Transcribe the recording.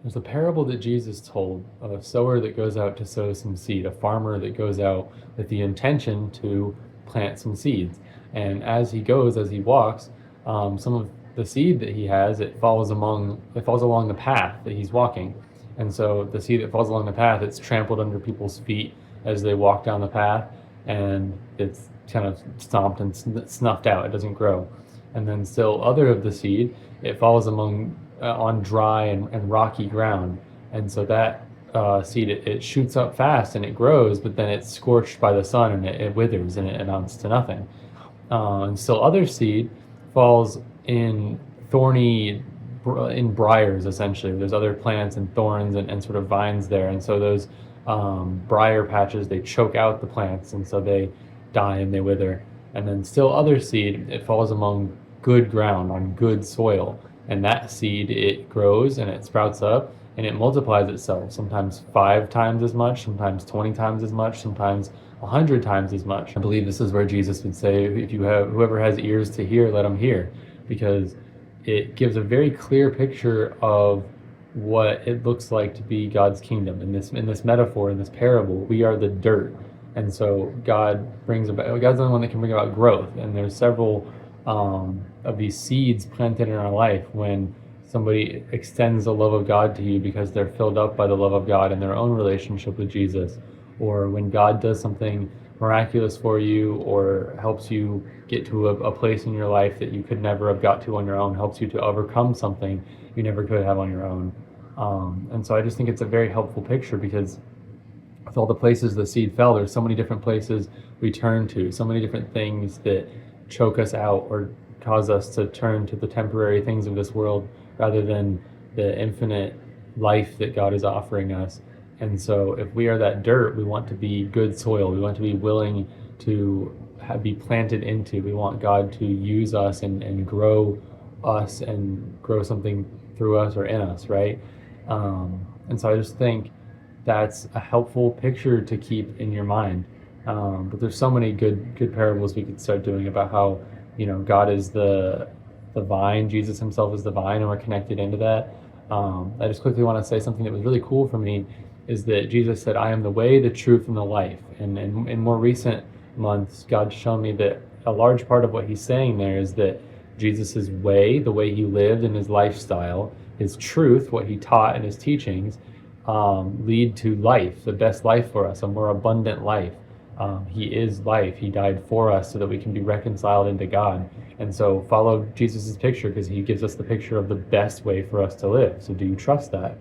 There's a parable that Jesus told of a sower that goes out to sow some seed, a farmer that goes out with the intention to plant some seeds. And as he goes, as he walks, some of the seed that he has, it falls along the path that he's walking. And so the seed that falls along the path, it's trampled under people's feet as they walk down the path, and it's kind of stomped and snuffed out. It doesn't grow. And then still other of the seed, it falls on dry and rocky ground. And so that seed, it shoots up fast and it grows, but then it's scorched by the sun and it withers and it amounts to nothing. And still other seed falls in in briars, essentially. There's other plants and thorns and sort of vines there. And so those briar patches, they choke out the plants, and so they die and they wither. And then still other seed, it falls among good ground, on good soil. And that seed, it grows and it sprouts up and it multiplies itself, sometimes 5 times as much, sometimes 20 times as much, sometimes 100 times as much. I believe this is where Jesus would say, if you have, whoever has ears to hear, let them hear, because it gives a very clear picture of what it looks like to be God's kingdom. In this metaphor, in this parable, we are the dirt. And so God's the only one that can bring about growth. And there's several of these seeds planted in our life when somebody extends the love of God to you because they're filled up by the love of God in their own relationship with Jesus, or when God does something miraculous for you or helps you get to a place in your life that you could never have got to on your own, helps you to overcome something you never could have on your own. And so I just think it's a very helpful picture, because with all the places the seed fell, there's so many different places we turn to, so many different things that choke us out or cause us to turn to the temporary things of this world rather than the infinite life that God is offering us. And so if we are that dirt, we want to be good soil. We want to be willing to be planted into. We want God to use us and grow us and grow something through us or in us, right? And so I just think that's a helpful picture to keep in your mind. But there's so many good parables we could start doing about how, God is the vine, Jesus himself is the vine, and we're connected into that. I just quickly want to say something that was really cool for me, is that Jesus said, I am the way, the truth, and the life. And in more recent months, God's shown me that a large part of what he's saying there is that Jesus's way, the way he lived and his lifestyle, his truth, what he taught and his teachings, lead to life, the best life for us, a more abundant life. He is life. He died for us so that we can be reconciled into God. And so follow Jesus's picture, because he gives us the picture of the best way for us to live. So do you trust that?